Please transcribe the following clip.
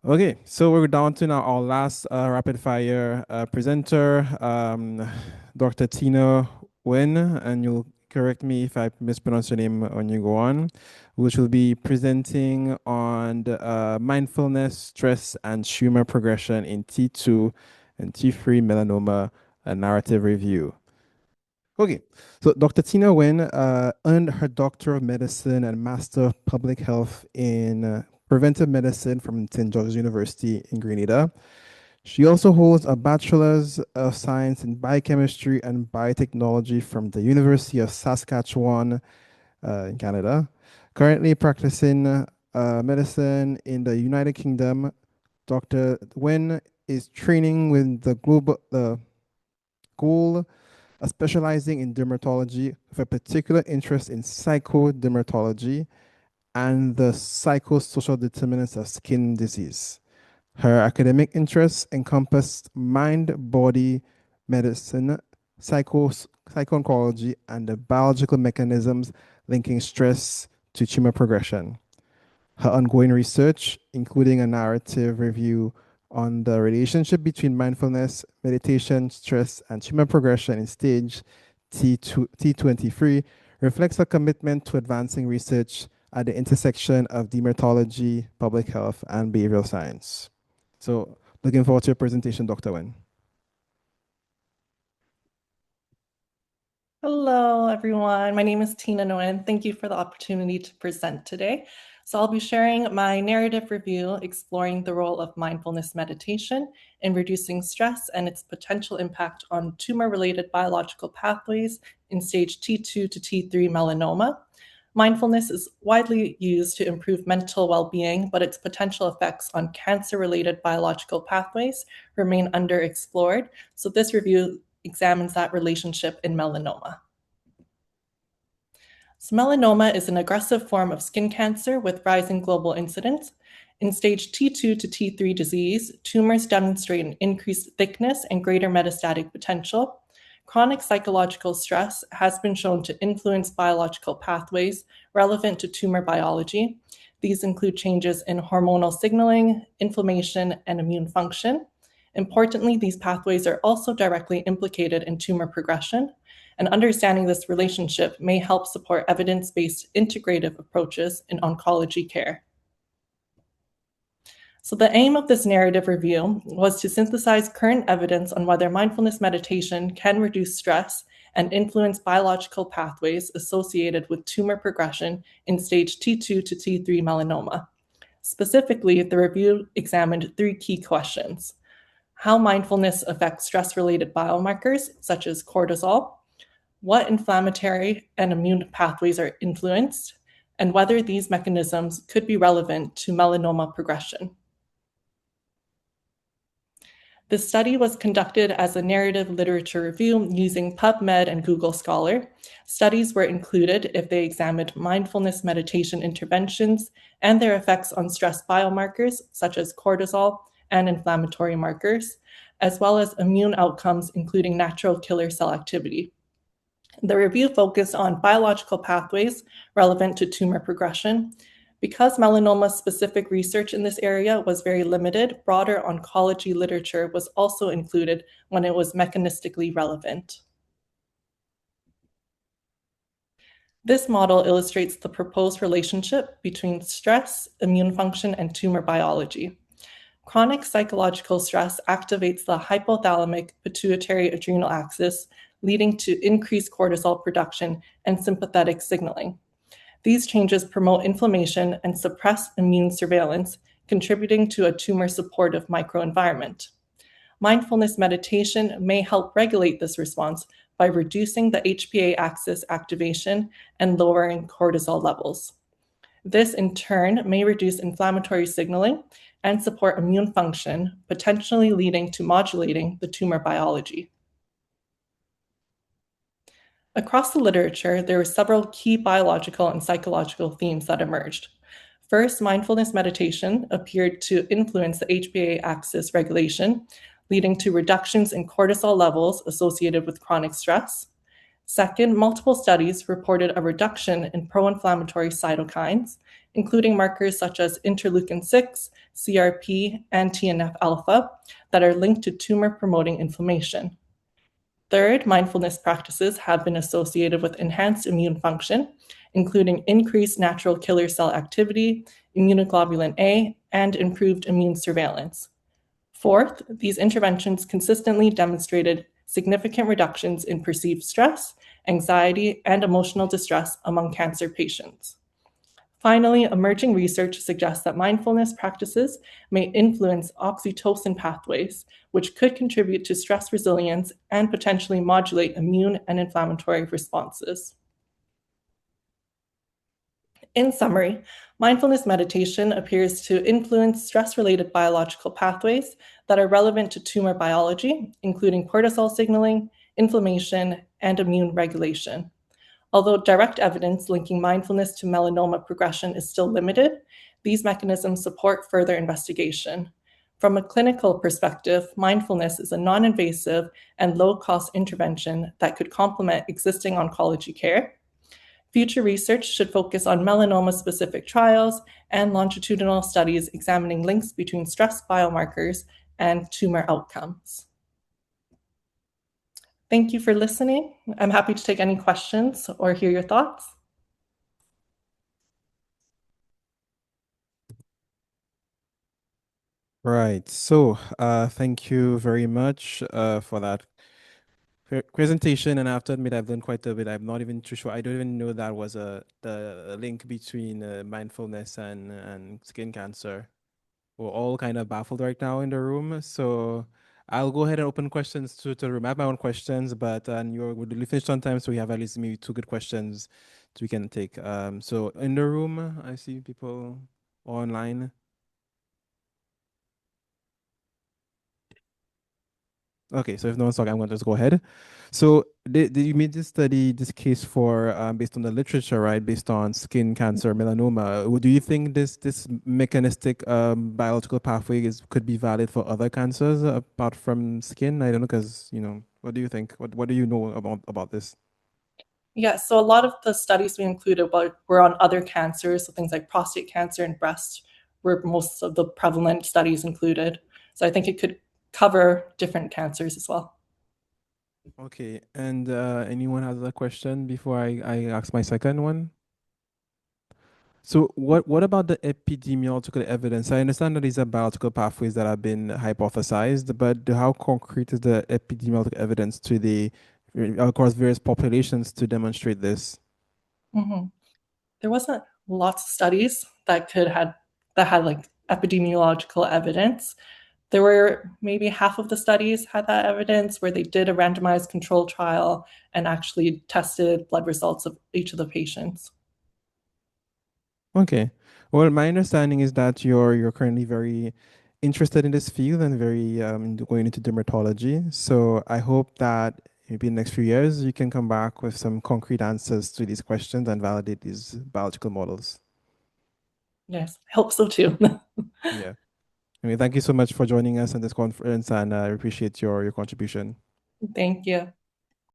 Okay, so we're down to now our last rapid fire presenter, Dr. Tina Nguyen, and you'll correct me if I mispronounce your name when you go on, which will be presenting on the, mindfulness, stress, and tumor progression in T2 and T3 melanoma, a narrative review. Okay, so Dr. Tina Nguyen earned her Doctor of Medicine and Master of Public Health in Preventive Medicine from St. George's University in Grenada. She also holds a Bachelor's of Science in Biochemistry and Biotechnology from the University of Saskatchewan in Canada. Currently practicing medicine in the United Kingdom, Dr. Nguyen is training with the goal specializing in dermatology with a particular interest in psychodermatology and the psychosocial determinants of skin disease. Her academic interests encompassed mind-body medicine, psycho-oncology, and the biological mechanisms linking stress to tumor progression. Her ongoing research, including a narrative review on the relationship between mindfulness, meditation, stress, and tumor progression in stage T23, reflects a commitment to advancing research at the intersection of dermatology, public health, and behavioral science. So, looking forward to your presentation, Dr. Nguyen. Hello, everyone. My name is Tina Nguyen. Thank you for the opportunity to present today. So I'll be sharing my narrative review exploring the role of mindfulness meditation in reducing stress and its potential impact on tumor-related biological pathways in stage T2 to T3 melanoma. Mindfulness is widely used to improve mental well-being, but its potential effects on cancer-related biological pathways remain underexplored. So this review examines that relationship in melanoma. So melanoma is an aggressive form of skin cancer with rising global incidence. In stage T2 to T3 disease, tumors demonstrate an increased thickness and greater metastatic potential. Chronic psychological stress has been shown to influence biological pathways relevant to tumor biology. These include changes in hormonal signaling, inflammation, and immune function. Importantly, these pathways are also directly implicated in tumor progression, and understanding this relationship may help support evidence-based integrative approaches in oncology care. So the aim of this narrative review was to synthesize current evidence on whether mindfulness meditation can reduce stress and influence biological pathways associated with tumor progression in stage T2 to T3 melanoma. Specifically, the review examined three key questions: how mindfulness affects stress-related biomarkers such as cortisol, what inflammatory and immune pathways are influenced, and whether these mechanisms could be relevant to melanoma progression. The study was conducted as a narrative literature review using PubMed and Google Scholar. Studies were included if they examined mindfulness meditation interventions and their effects on stress biomarkers such as cortisol and inflammatory markers, as well as immune outcomes including natural killer cell activity. The review focused on biological pathways relevant to tumor progression. Because melanoma-specific research in this area was very limited, broader oncology literature was also included when it was mechanistically relevant. This model illustrates the proposed relationship between stress, immune function, and tumor biology. Chronic psychological stress activates the hypothalamic pituitary adrenal axis, leading to increased cortisol production and sympathetic signaling. These changes promote inflammation and suppress immune surveillance, contributing to a tumor-supportive microenvironment. Mindfulness meditation may help regulate this response by reducing the HPA axis activation and lowering cortisol levels. This, in turn, may reduce inflammatory signaling and support immune function, potentially leading to modulating the tumor biology. Across the literature, there were several key biological and psychological themes that emerged. First, mindfulness meditation appeared to influence the HPA axis regulation, leading to reductions in cortisol levels associated with chronic stress. Second, multiple studies reported a reduction in pro-inflammatory cytokines, including markers such as interleukin 6, CRP, and TNF alpha that are linked to tumor promoting inflammation. Third, mindfulness practices have been associated with enhanced immune function, including increased natural killer cell activity, immunoglobulin A, and improved immune surveillance. Fourth, these interventions consistently demonstrated significant reductions in perceived stress, anxiety, and emotional distress among cancer patients. Finally, emerging research suggests that mindfulness practices may influence oxytocin pathways, which could contribute to stress resilience and potentially modulate immune and inflammatory responses. In summary, mindfulness meditation appears to influence stress-related biological pathways that are relevant to tumor biology, including cortisol signaling, inflammation, and immune regulation. Although direct evidence linking mindfulness to melanoma progression is still limited, these mechanisms support further investigation. From a clinical perspective, mindfulness is a non-invasive and low-cost intervention that could complement existing oncology care. Future research should focus on melanoma-specific trials and longitudinal studies examining links between stress biomarkers and tumor outcomes. Thank you for listening. I'm happy to take any questions or hear your thoughts. Right. So, thank you very much for that presentation. And I have to admit, I've learned quite a bit. I'm not even too sure. I don't even know that was the link between mindfulness and skin cancer. We're all kind of baffled right now in the room. So I'll go ahead and open questions to the room. I have my own questions, but we'll finish on time, so we have at least maybe two good questions we can take. So in the room, I see people online. Okay, so if no one's talking, I'm going to just go ahead. So you made this study, this case for based on the literature, right? Based on skin cancer, melanoma. Do you think this mechanistic biological pathway could be valid for other cancers apart from skin? I don't know, because what do you think? What do you know about this? Yeah, so a lot of the studies we included were on other cancers, so things like prostate cancer and breast were most of the prevalent studies included. So I think it could cover different cancers as well. Okay, and anyone has a question before I ask my second one? So what about the epidemiological evidence? I understand that these are biological pathways that have been hypothesized, but how concrete is the epidemiological evidence to the across various populations to demonstrate this? Mhm. There wasn't lots of studies that had like epidemiological evidence. There were maybe half of the studies had that evidence where they did a randomized control trial and actually tested blood results of each of the patients. Okay. Well, my understanding is that you're currently very interested in this field and very going into dermatology. So I hope that maybe in the next few years you can come back with some concrete answers to these questions and validate these biological models. Yes, I hope so too. Yeah. Anyway, thank you so much for joining us on this conference, and I appreciate your contribution. Thank you.